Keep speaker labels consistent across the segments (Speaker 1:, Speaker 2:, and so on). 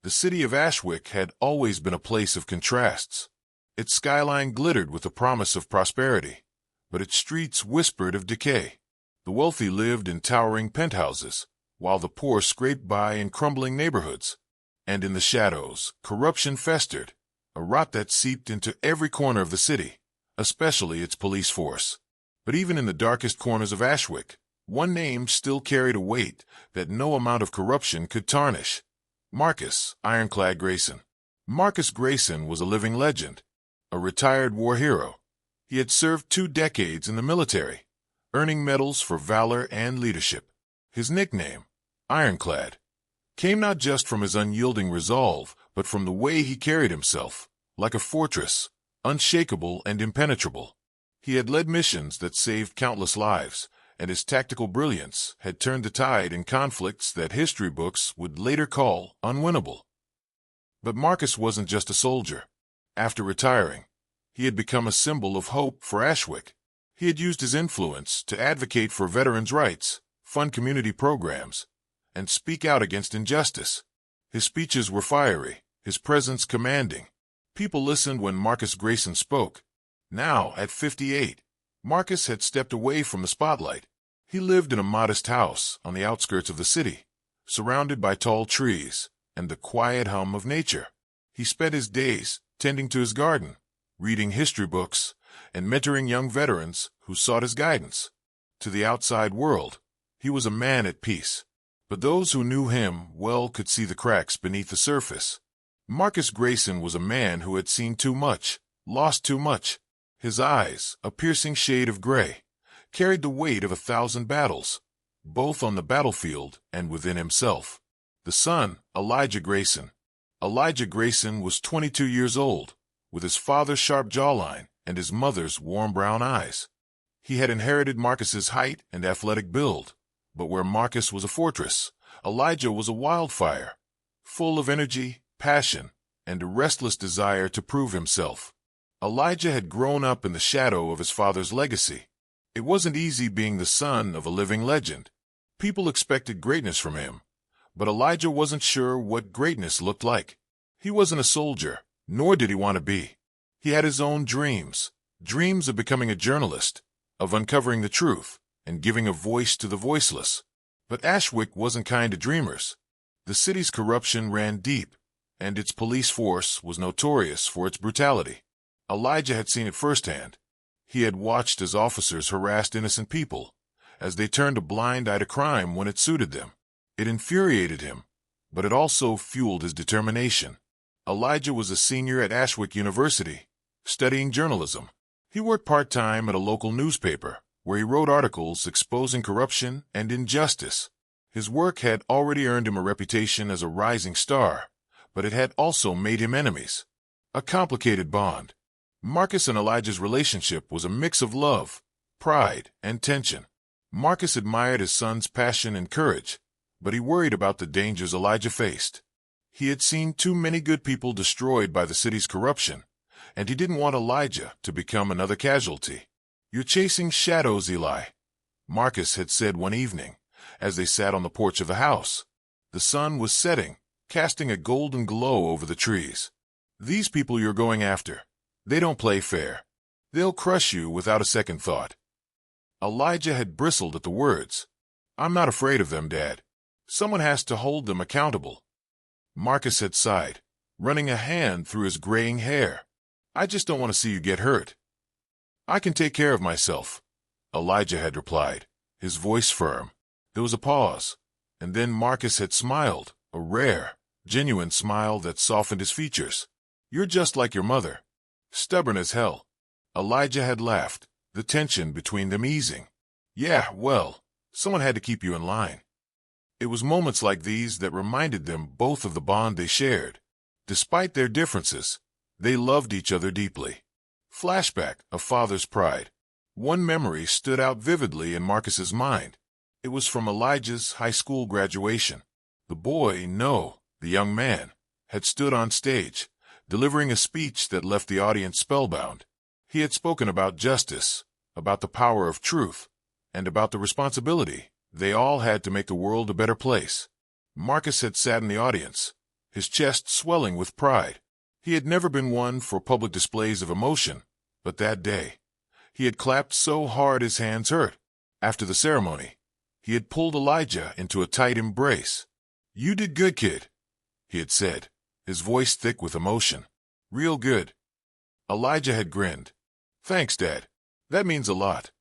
Speaker 1: The city of Ashwick had always been a place of contrasts. Its skyline glittered with the promise of prosperity, but its streets whispered of decay. The wealthy lived in towering penthouses, while the poor scraped by in crumbling neighborhoods. And in the shadows, corruption festered, a rot that seeped into every corner of the city, especially its police force. But even in the darkest corners of Ashwick, one name still carried a weight that no amount of corruption could tarnish. Marcus Ironclad Grayson. Marcus Grayson was a living legend, a retired war hero. He had served 2 decades in the military, earning medals for valor and leadership. His nickname, Ironclad, came not just from his unyielding resolve, but from the way he carried himself, like a fortress, unshakable and impenetrable. He had led missions that saved countless lives, and his tactical brilliance had turned the tide in conflicts that history books would later call unwinnable. But Marcus wasn't just a soldier. After retiring, he had become a symbol of hope for Ashwick. He had used his influence to advocate for veterans' rights, fund community programs, and speak out against injustice. His speeches were fiery, his presence commanding. People listened when Marcus Grayson spoke. Now, at 58, Marcus had stepped away from the spotlight. He lived in a modest house on the outskirts of the city, surrounded by tall trees and the quiet hum of nature. He spent his days tending to his garden, reading history books, and mentoring young veterans who sought his guidance. To the outside world, he was a man at peace, but those who knew him well could see the cracks beneath the surface. Marcus Grayson was a man who had seen too much, lost too much. His eyes, a piercing shade of gray, carried the weight of 1,000 battles, both on the battlefield and within himself. The son, Elijah Grayson. Elijah Grayson was 22 years old, with his father's sharp jawline and his mother's warm brown eyes. He had inherited Marcus's height and athletic build, but where Marcus was a fortress, Elijah was a wildfire, full of energy, passion, and a restless desire to prove himself. Elijah had grown up in the shadow of his father's legacy. It wasn't easy being the son of a living legend. People expected greatness from him, but Elijah wasn't sure what greatness looked like. He wasn't a soldier, nor did he want to be. He had his own dreams, dreams of becoming a journalist, of uncovering the truth, and giving a voice to the voiceless. But Ashwick wasn't kind to dreamers. The city's corruption ran deep, and its police force was notorious for its brutality. Elijah had seen it firsthand. He had watched as officers harassed innocent people, as they turned a blind eye to crime when it suited them. It infuriated him, but it also fueled his determination. Elijah was a senior at Ashwick University, studying journalism. He worked part-time at a local newspaper, where he wrote articles exposing corruption and injustice. His work had already earned him a reputation as a rising star, but it had also made him enemies. A complicated bond. Marcus and Elijah's relationship was a mix of love, pride, and tension. Marcus admired his son's passion and courage, but he worried about the dangers Elijah faced. He had seen too many good people destroyed by the city's corruption, and he didn't want Elijah to become another casualty. "You're chasing shadows, Eli," Marcus had said one evening, as they sat on the porch of the house. The sun was setting, casting a golden glow over the trees. "These people you're going after, they don't play fair. They'll crush you without a second thought." Elijah had bristled at the words. "I'm not afraid of them, Dad. Someone has to hold them accountable." Marcus had sighed, running a hand through his graying hair. "I just don't want to see you get hurt." "I can take care of myself," Elijah had replied, his voice firm. There was a pause, and then Marcus had smiled, a rare, genuine smile that softened his features. "You're just like your mother. Stubborn as hell." Elijah had laughed, the tension between them easing. "Yeah, well, someone had to keep you in line." It was moments like these that reminded them both of the bond they shared. Despite their differences, they loved each other deeply. Flashback, a father's pride. One memory stood out vividly in Marcus's mind. It was from Elijah's high school graduation. The boy, no, the young man, had stood on stage, delivering a speech that left the audience spellbound. He had spoken about justice, about the power of truth, and about the responsibility they all had to make the world a better place. Marcus had sat in the audience, his chest swelling with pride. He had never been one for public displays of emotion, but that day, he had clapped so hard his hands hurt. After the ceremony, he had pulled Elijah into a tight embrace. "You did good, kid," he had said, his voice thick with emotion. "Real good." Elijah had grinned. "Thanks, Dad. That means a lot."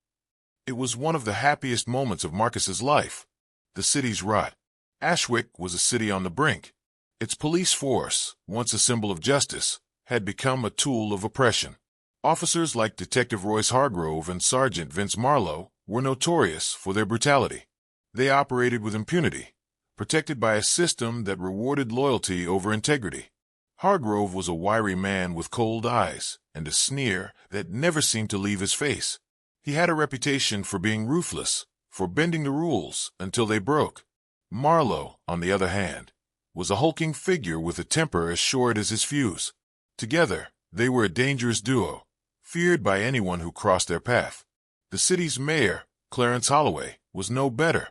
Speaker 1: It was one of the happiest moments of Marcus's life. The city's rot. Ashwick was a city on the brink. Its police force, once a symbol of justice, had become a tool of oppression. Officers like Detective Royce Hargrove and Sergeant Vince Marlowe were notorious for their brutality. They operated with impunity, protected by a system that rewarded loyalty over integrity. Hargrove was a wiry man with cold eyes and a sneer that never seemed to leave his face. He had a reputation for being ruthless, for bending the rules until they broke. Marlowe, on the other hand, was a hulking figure with a temper as short as his fuse. Together, they were a dangerous duo, feared by anyone who crossed their path. The city's mayor, Clarence Holloway, was no better.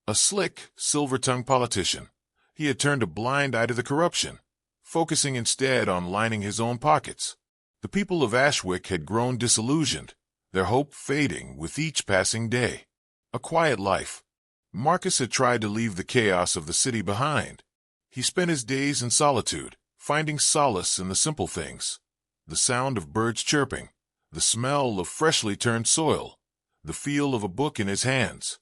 Speaker 1: A slick, silver-tongued politician, he had turned a blind eye to the corruption, focusing instead on lining his own pockets. The people of Ashwick had grown disillusioned, their hope fading with each passing day. A quiet life. Marcus had tried to leave the chaos of the city behind. He spent his days in solitude, finding solace in the simple things. The sound of birds chirping, the smell of freshly turned soil, the feel of a book in his hands.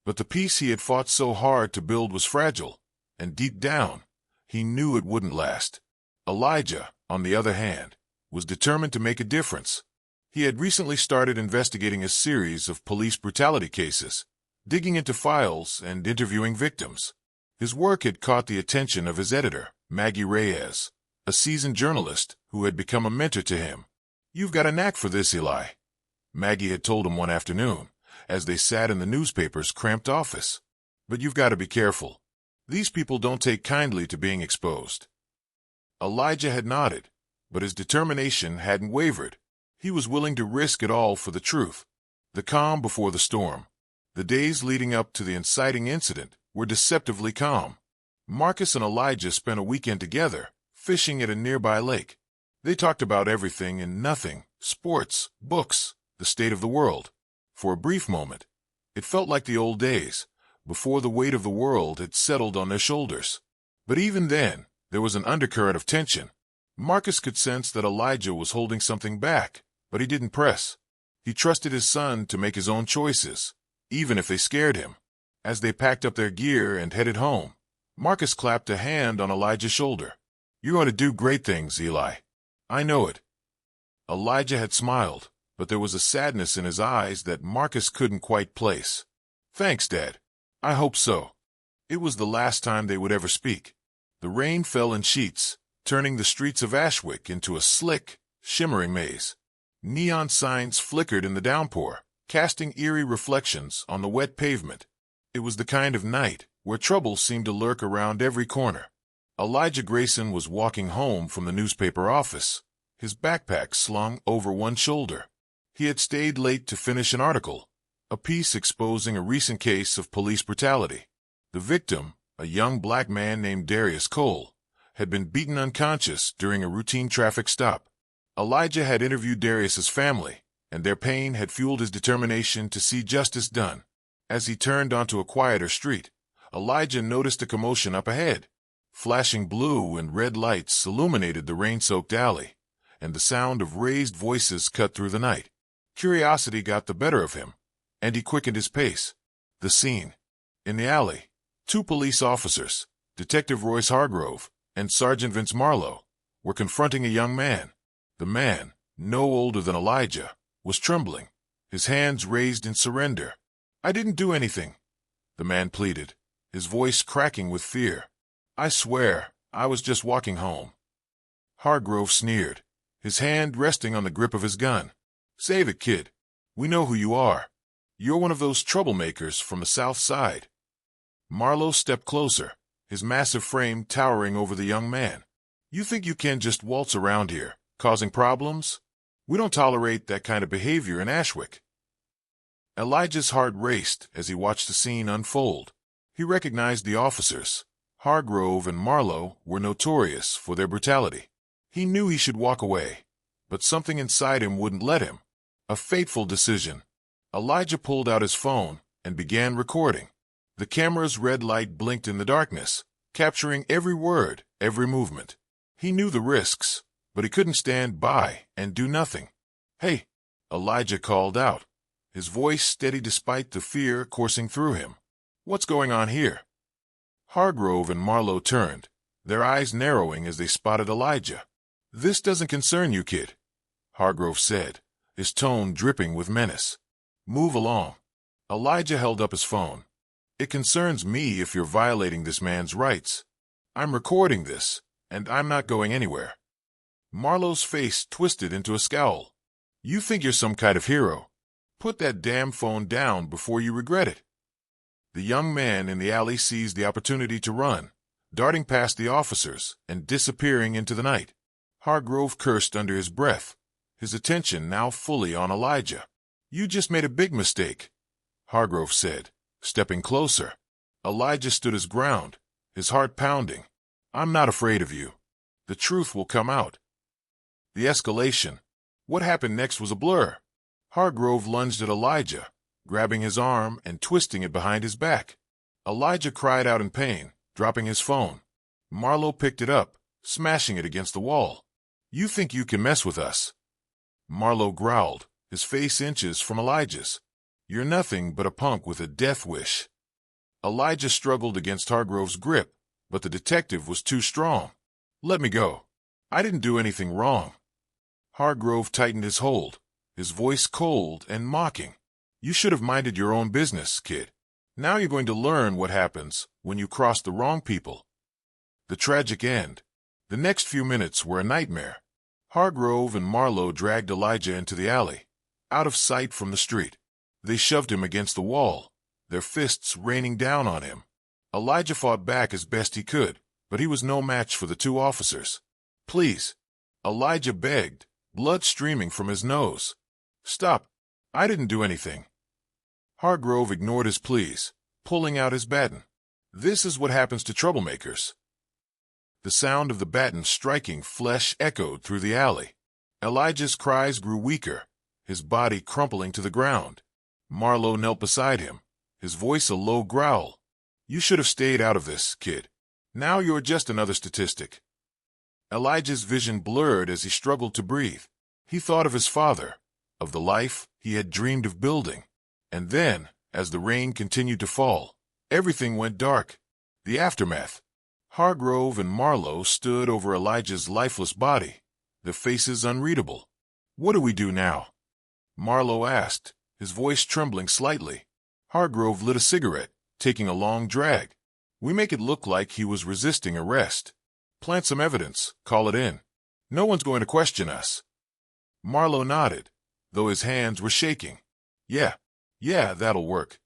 Speaker 1: But the peace he had fought so hard to build was fragile, and deep down, he knew it wouldn't last. Elijah, on the other hand, was determined to make a difference. He had recently started investigating a series of police brutality cases, digging into files and interviewing victims. His work had caught the attention of his editor, Maggie Reyes, a seasoned journalist who had become a mentor to him. "You've got a knack for this, Eli," Maggie had told him one afternoon, as they sat in the newspaper's cramped office. "But you've got to be careful. These people don't take kindly to being exposed." Elijah had nodded, but his determination hadn't wavered. He was willing to risk it all for the truth. The calm before the storm. The days leading up to the inciting incident were deceptively calm. Marcus and Elijah spent a weekend together, fishing at a nearby lake. They talked about everything and nothing, sports, books, the state of the world. For a brief moment, it felt like the old days, before the weight of the world had settled on their shoulders. But even then, there was an undercurrent of tension. Marcus could sense that Elijah was holding something back, but he didn't press. He trusted his son to make his own choices, even if they scared him. As they packed up their gear and headed home, Marcus clapped a hand on Elijah's shoulder. "You're going to do great things, Eli. I know it." Elijah had smiled, but there was a sadness in his eyes that Marcus couldn't quite place. "Thanks, Dad. I hope so." It was the last time they would ever speak. The rain fell in sheets, turning the streets of Ashwick into a slick, shimmering maze. Neon signs flickered in the downpour, casting eerie reflections on the wet pavement. It was the kind of night where trouble seemed to lurk around every corner. Elijah Grayson was walking home from the newspaper office, his backpack slung over one shoulder. He had stayed late to finish an article, a piece exposing a recent case of police brutality. The victim, a young black man named Darius Cole, had been beaten unconscious during a routine traffic stop. Elijah had interviewed Darius's family, and their pain had fueled his determination to see justice done. As he turned onto a quieter street, Elijah noticed a commotion up ahead. Flashing blue and red lights illuminated the rain-soaked alley, and the sound of raised voices cut through the night. Curiosity got the better of him, and he quickened his pace. The scene. In the alley, two police officers, Detective Royce Hargrove and Sergeant Vince Marlowe, were confronting a young man. The man, no older than Elijah, was trembling, his hands raised in surrender. "I didn't do anything," the man pleaded, his voice cracking with fear. "I swear, I was just walking home." Hargrove sneered, his hand resting on the grip of his gun. "Save it, kid. We know who you are. You're one of those troublemakers from the South Side." Marlowe stepped closer, his massive frame towering over the young man. "You think you can just waltz around here, causing problems? We don't tolerate that kind of behavior in Ashwick." Elijah's heart raced as he watched the scene unfold. He recognized the officers, Hargrove and Marlowe were notorious for their brutality. He knew he should walk away, but something inside him wouldn't let him. A fateful decision. Elijah pulled out his phone and began recording. The camera's red light blinked in the darkness, capturing every word, every movement. He knew the risks, but he couldn't stand by and do nothing. "Hey," Elijah called out, his voice steady despite the fear coursing through him. "What's going on here?" Hargrove and Marlowe turned, their eyes narrowing as they spotted Elijah. "This doesn't concern you, kid," Hargrove said, his tone dripping with menace. "Move along." Elijah held up his phone. "It concerns me if you're violating this man's rights. I'm recording this, and I'm not going anywhere." Marlowe's face twisted into a scowl. "You think you're some kind of hero. Put that damn phone down before you regret it." The young man in the alley seized the opportunity to run, darting past the officers and disappearing into the night. Hargrove cursed under his breath, his attention now fully on Elijah. "You just made a big mistake," Hargrove said, stepping closer. Elijah stood his ground, his heart pounding. "I'm not afraid of you. The truth will come out." The escalation. What happened next was a blur. Hargrove lunged at Elijah, grabbing his arm and twisting it behind his back. Elijah cried out in pain, dropping his phone. Marlowe picked it up, smashing it against the wall. "You think you can mess with us?" Marlowe growled, his face inches from Elijah's. "You're nothing but a punk with a death wish." Elijah struggled against Hargrove's grip, but the detective was too strong. "Let me go. I didn't do anything wrong." Hargrove tightened his hold, his voice cold and mocking. "You should have minded your own business, kid. Now you're going to learn what happens when you cross the wrong people." The tragic end. The next few minutes were a nightmare. Hargrove and Marlowe dragged Elijah into the alley, out of sight from the street. They shoved him against the wall, their fists raining down on him. Elijah fought back as best he could, but he was no match for the two officers. "Please," Elijah begged, blood streaming from his nose. "Stop. I didn't do anything." Hargrove ignored his pleas, pulling out his baton. "This is what happens to troublemakers." The sound of the baton striking flesh echoed through the alley. Elijah's cries grew weaker, his body crumpling to the ground. Marlowe knelt beside him, his voice a low growl. "You should have stayed out of this, kid. Now you're just another statistic." Elijah's vision blurred as he struggled to breathe. He thought of his father, of the life he had dreamed of building. And then, as the rain continued to fall, everything went dark. The aftermath. Hargrove and Marlowe stood over Elijah's lifeless body, their faces unreadable. "What do we do now?" Marlowe asked, his voice trembling slightly. Hargrove lit a cigarette, taking a long drag. "We make it look like he was resisting arrest. Plant some evidence, call it in. No one's going to question us." Marlowe nodded, though his hands were shaking. Yeah, that'll work."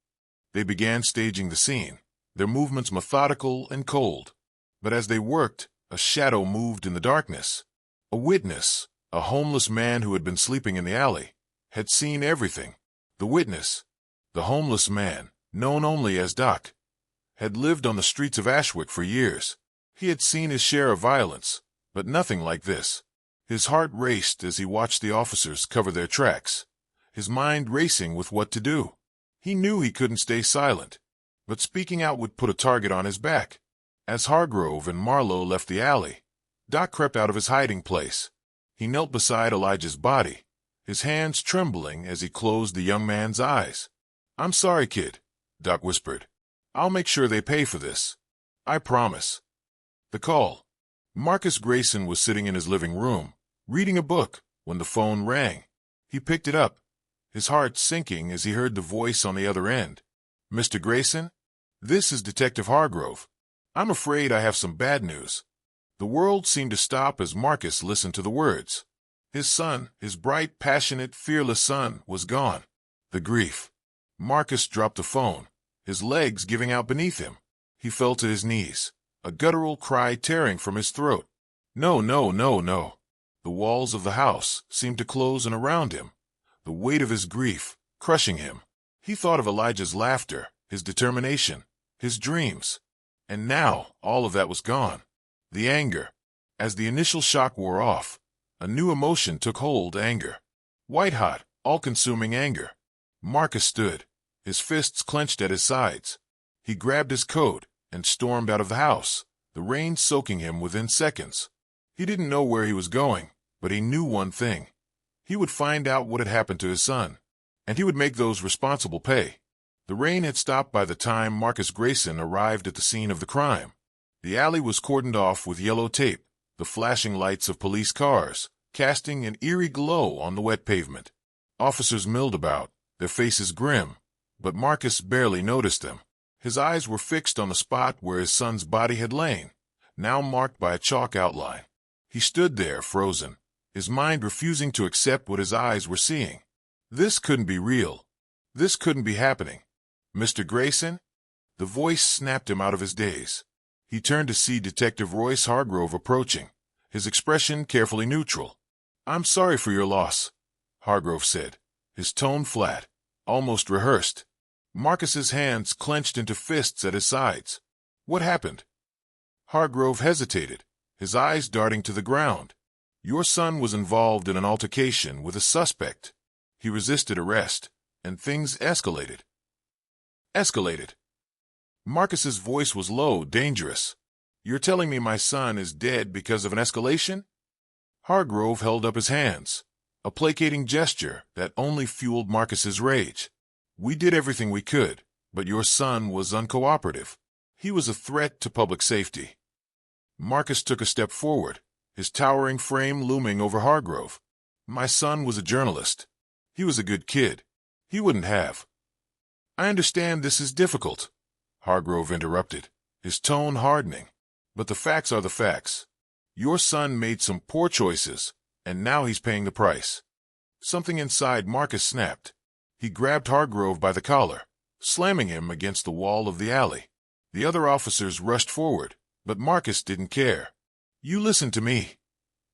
Speaker 1: They began staging the scene, their movements methodical and cold. But as they worked, a shadow moved in the darkness. A witness, a homeless man who had been sleeping in the alley, had seen everything. The witness, the homeless man, known only as Doc, had lived on the streets of Ashwick for years. He had seen his share of violence, but nothing like this. His heart raced as he watched the officers cover their tracks, his mind racing with what to do. He knew he couldn't stay silent, but speaking out would put a target on his back. As Hargrove and Marlowe left the alley, Doc crept out of his hiding place. He knelt beside Elijah's body, his hands trembling as he closed the young man's eyes. "I'm sorry, kid," Doc whispered. "I'll make sure they pay for this. I promise." The call. Marcus Grayson was sitting in his living room, reading a book, when the phone rang. He picked it up, his heart sinking as he heard the voice on the other end. "Mr. Grayson? This is Detective Hargrove. I'm afraid I have some bad news." The world seemed to stop as Marcus listened to the words. His son, his bright, passionate, fearless son, was gone. The grief. Marcus dropped the phone, his legs giving out beneath him. He fell to his knees, a guttural cry tearing from his throat. No, no, no, no. The walls of the house seemed to close in around him, the weight of his grief crushing him. He thought of Elijah's laughter, his determination, his dreams. And now, all of that was gone. The anger. As the initial shock wore off, a new emotion took hold: anger. White-hot, all-consuming anger. Marcus stood, his fists clenched at his sides. He grabbed his coat and stormed out of the house, the rain soaking him within seconds. He didn't know where he was going, but he knew one thing. He would find out what had happened to his son, and he would make those responsible pay. The rain had stopped by the time Marcus Grayson arrived at the scene of the crime. The alley was cordoned off with yellow tape, the flashing lights of police cars casting an eerie glow on the wet pavement. Officers milled about, their faces grim, but Marcus barely noticed them. His eyes were fixed on the spot where his son's body had lain, now marked by a chalk outline. He stood there, frozen, his mind refusing to accept what his eyes were seeing. This couldn't be real. This couldn't be happening. Mr. Grayson? The voice snapped him out of his daze. He turned to see Detective Royce Hargrove approaching, his expression carefully neutral. "I'm sorry for your loss," Hargrove said, his tone flat, almost rehearsed. Marcus's hands clenched into fists at his sides. "What happened?" Hargrove hesitated, his eyes darting to the ground. "Your son was involved in an altercation with a suspect. He resisted arrest, and things escalated." Escalated. Marcus's voice was low, dangerous. "You're telling me my son is dead because of an escalation?" Hargrove held up his hands, a placating gesture that only fueled Marcus's rage. "We did everything we could, but your son was uncooperative. He was a threat to public safety." Marcus took a step forward, his towering frame looming over Hargrove. "My son was a journalist. He was a good kid. He wouldn't have." "I understand this is difficult," Hargrove interrupted, his tone hardening. "But the facts are the facts. Your son made some poor choices, and now he's paying the price." Something inside Marcus snapped. He grabbed Hargrove by the collar, slamming him against the wall of the alley. The other officers rushed forward, but Marcus didn't care. "You listen to me,"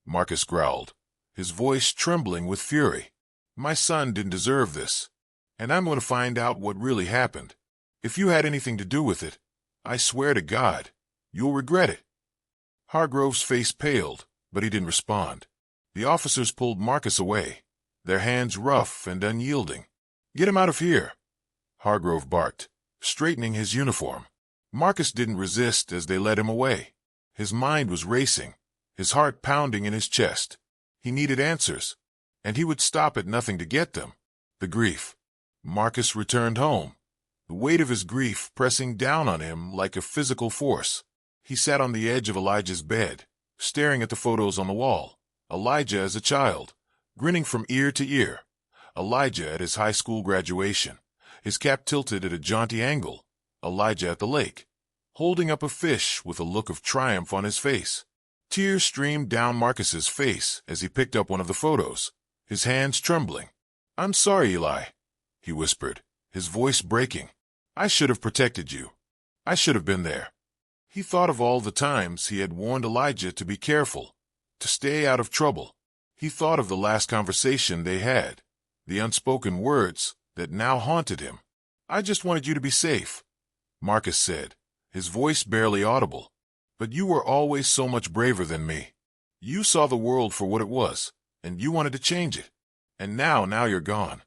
Speaker 1: Marcus growled, his voice trembling with fury. "My son didn't deserve this, and I'm going to find out what really happened. If you had anything to do with it, I swear to God, you'll regret it." Hargrove's face paled, but he didn't respond. The officers pulled Marcus away, their hands rough and unyielding. "Get him out of here," Hargrove barked, straightening his uniform. Marcus didn't resist as they led him away. His mind was racing, his heart pounding in his chest. He needed answers, and he would stop at nothing to get them. The grief. Marcus returned home, the weight of his grief pressing down on him like a physical force. He sat on the edge of Elijah's bed, staring at the photos on the wall. Elijah as a child, grinning from ear to ear. Elijah at his high school graduation, his cap tilted at a jaunty angle. Elijah at the lake, holding up a fish with a look of triumph on his face. Tears streamed down Marcus's face as he picked up one of the photos, his hands trembling. "I'm sorry, Eli," he whispered, his voice breaking. "I should have protected you. I should have been there." He thought of all the times he had warned Elijah to be careful, to stay out of trouble. He thought of the last conversation they had, the unspoken words that now haunted him. "I just wanted you to be safe," Marcus said, his voice barely audible. "But you were always so much braver than me. You saw the world for what it was, and you wanted to change it. And now you're gone."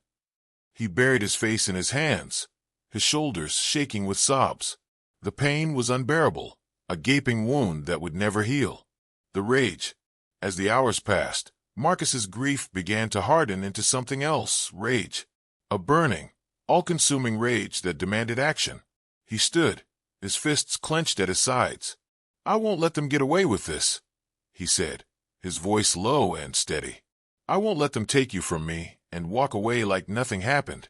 Speaker 1: He buried his face in his hands, his shoulders shaking with sobs. The pain was unbearable, a gaping wound that would never heal. The rage. As the hours passed, Marcus's grief began to harden into something else, rage. A burning, all-consuming rage that demanded action. He stood, his fists clenched at his sides. "I won't let them get away with this," he said, his voice low and steady. "I won't let them take you from me and walk away like nothing happened."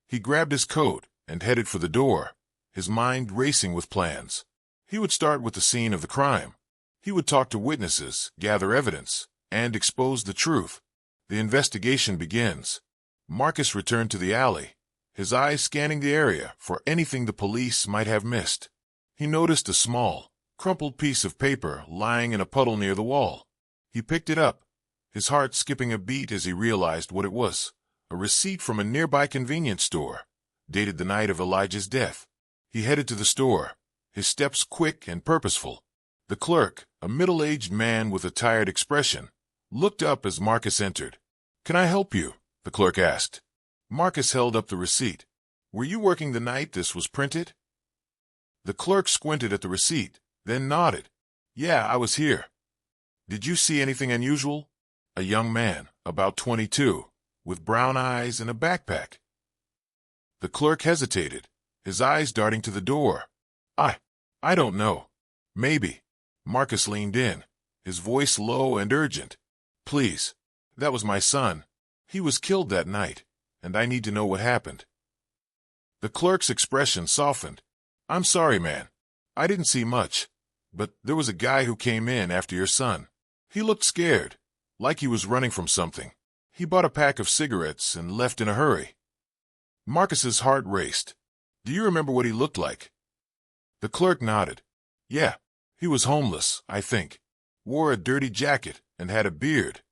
Speaker 1: He grabbed his coat and headed for the door, his mind racing with plans. He would start with the scene of the crime. He would talk to witnesses, gather evidence, and expose the truth. The investigation begins. Marcus returned to the alley, his eyes scanning the area for anything the police might have missed. He noticed a small, crumpled piece of paper lying in a puddle near the wall. He picked it up, his heart skipping a beat as he realized what it was. A receipt from a nearby convenience store, dated the night of Elijah's death. He headed to the store, his steps quick and purposeful. The clerk, a middle-aged man with a tired expression, looked up as Marcus entered. "Can I help you?" the clerk asked. Marcus held up the receipt. "Were you working the night this was printed?" The clerk squinted at the receipt, then nodded. "Yeah, I was here." "Did you see anything unusual?" A young man, about 22, with brown eyes and a backpack. The clerk hesitated, his eyes darting to the door. I don't know. Maybe." Marcus leaned in, his voice low and urgent. "Please, that was my son. He was killed that night, and I need to know what happened." The clerk's expression softened. "I'm sorry, man. I didn't see much, but there was a guy who came in after your son. He looked scared, like he was running from something. He bought a pack of cigarettes and left in a hurry." Marcus's heart raced. "Do you remember what he looked like?" The clerk nodded. "Yeah, he was homeless, I think. Wore a dirty jacket and had a beard."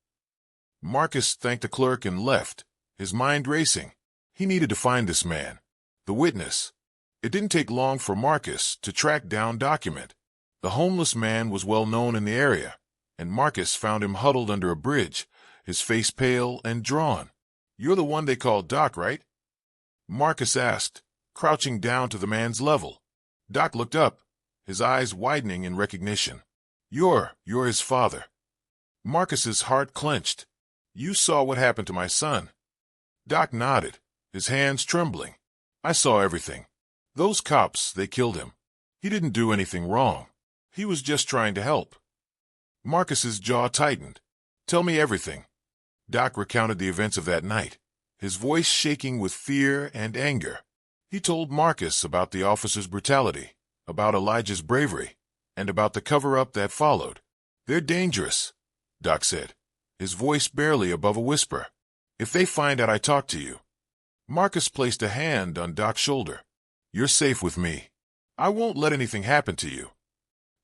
Speaker 1: Marcus thanked the clerk and left, his mind racing. He needed to find this man, the witness. It didn't take long for Marcus to track down document. The homeless man was well known in the area, and Marcus found him huddled under a bridge, his face pale and drawn. "You're the one they call Doc, right?" Marcus asked, crouching down to the man's level. Doc looked up, his eyes widening in recognition. You're his father." Marcus's heart clenched. "You saw what happened to my son." Doc nodded, his hands trembling. "I saw everything. Those cops, they killed him. He didn't do anything wrong. He was just trying to help." Marcus's jaw tightened. "Tell me everything." Doc recounted the events of that night, his voice shaking with fear and anger. He told Marcus about the officer's brutality, about Elijah's bravery, and about the cover-up that followed. "They're dangerous," Doc said, his voice barely above a whisper. "If they find out I talked to you." Marcus placed a hand on Doc's shoulder. "You're safe with me. I won't let anything happen to you."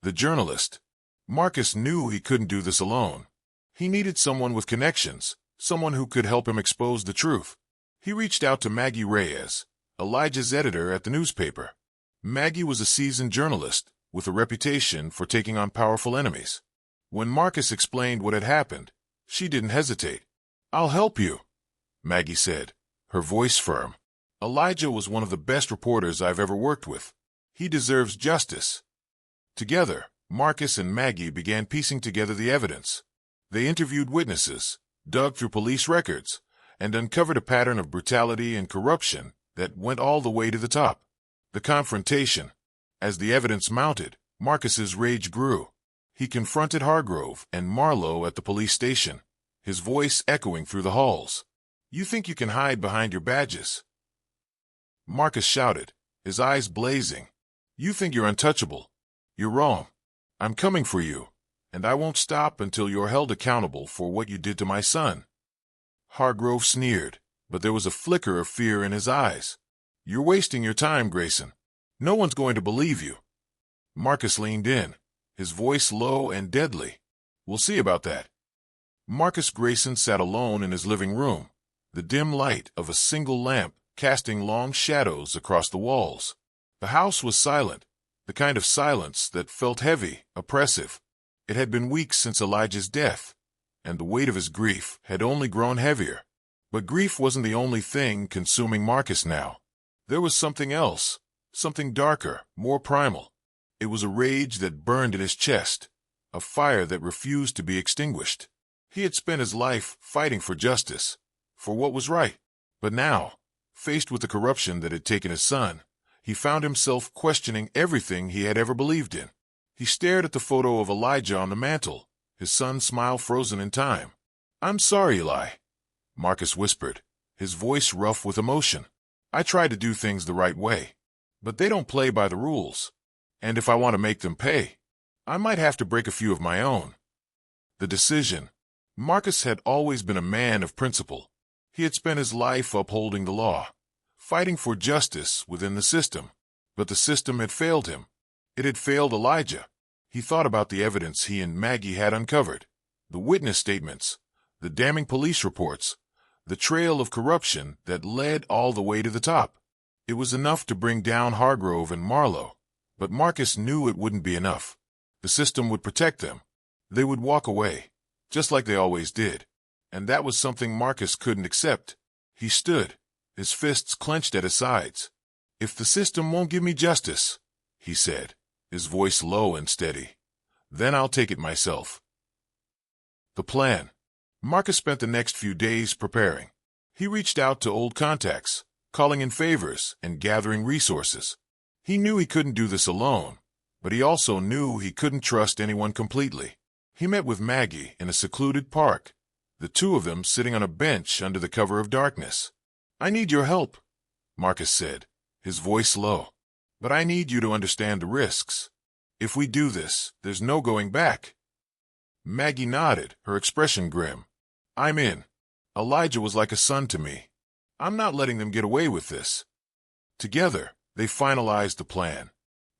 Speaker 1: The journalist. Marcus knew he couldn't do this alone. He needed someone with connections, someone who could help him expose the truth. He reached out to Maggie Reyes, Elijah's editor at the newspaper. Maggie was a seasoned journalist with a reputation for taking on powerful enemies. When Marcus explained what had happened, she didn't hesitate. "I'll help you," Maggie said, her voice firm. "Elijah was one of the best reporters I've ever worked with. He deserves justice." Together, Marcus and Maggie began piecing together the evidence. They interviewed witnesses, dug through police records, and uncovered a pattern of brutality and corruption that went all the way to the top. The confrontation. As the evidence mounted, Marcus's rage grew. He confronted Hargrove and Marlowe at the police station, his voice echoing through the halls. "You think you can hide behind your badges?" Marcus shouted, his eyes blazing. "You think you're untouchable. You're wrong. I'm coming for you, and I won't stop until you're held accountable for what you did to my son." Hargrove sneered, but there was a flicker of fear in his eyes. "You're wasting your time, Grayson. No one's going to believe you." Marcus leaned in, his voice low and deadly. "We'll see about that." Marcus Grayson sat alone in his living room, the dim light of a single lamp casting long shadows across the walls. The house was silent, the kind of silence that felt heavy, oppressive. It had been weeks since Elijah's death, and the weight of his grief had only grown heavier. But grief wasn't the only thing consuming Marcus now. There was something else, something darker, more primal. It was a rage that burned in his chest, a fire that refused to be extinguished. He had spent his life fighting for justice, for what was right. But now, faced with the corruption that had taken his son, he found himself questioning everything he had ever believed in. He stared at the photo of Elijah on the mantel, his son's smile frozen in time. "I'm sorry, Eli," Marcus whispered, his voice rough with emotion. "I try to do things the right way, but they don't play by the rules. And if I want to make them pay, I might have to break a few of my own." The decision. Marcus had always been a man of principle. He had spent his life upholding the law, fighting for justice within the system. But the system had failed him. It had failed Elijah. He thought about the evidence he and Maggie had uncovered, the witness statements, the damning police reports, the trail of corruption that led all the way to the top. It was enough to bring down Hargrove and Marlowe, But Marcus knew it wouldn't be enough. The system would protect them. They would walk away, just like they always did. And that was something Marcus couldn't accept. He stood, his fists clenched at his sides. "If the system won't give me justice," he said, his voice low and steady, "then I'll take it myself." The plan. Marcus spent the next few days preparing. He reached out to old contacts, calling in favors and gathering resources. He knew he couldn't do this alone, but he also knew he couldn't trust anyone completely. He met with Maggie in a secluded park, the two of them sitting on a bench under the cover of darkness. "I need your help," Marcus said, his voice low. "But I need you to understand the risks. If we do this, there's no going back." Maggie nodded, her expression grim. "I'm in. Elijah was like a son to me. I'm not letting them get away with this." Together, they finalized the plan.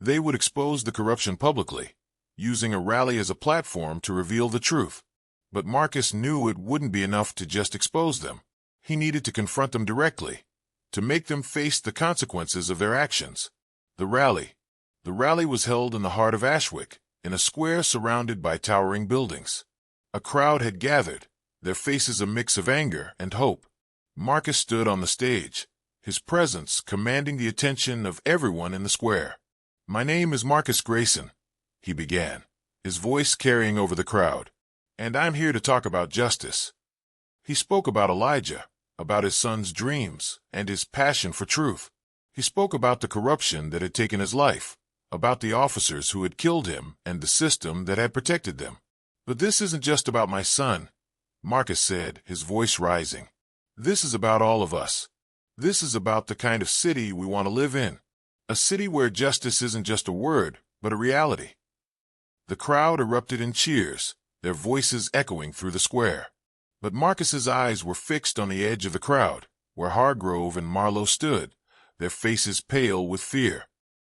Speaker 1: They would expose the corruption publicly, using a rally as a platform to reveal the truth. But Marcus knew it wouldn't be enough to just expose them. He needed to confront them directly, to make them face the consequences of their actions. The rally. The rally was held in the heart of Ashwick, in a square surrounded by towering buildings. A crowd had gathered, their faces a mix of anger and hope. Marcus stood on the stage, his presence commanding the attention of everyone in the square. "My name is Marcus Grayson," he began, his voice carrying over the crowd, "and I'm here to talk about justice." He spoke about Elijah, about his son's dreams, and his passion for truth. He spoke about the corruption that had taken his life, about the officers who had killed him and the system that had protected them. "But this isn't just about my son," Marcus said, his voice rising. "This is about all of us. This is about the kind of city we want to live in. A city where justice isn't just a word, but a reality." The crowd erupted in cheers, their voices echoing through the square. But Marcus's eyes were fixed on the edge of the crowd, where Hargrove and Marlowe stood, their faces pale with fear.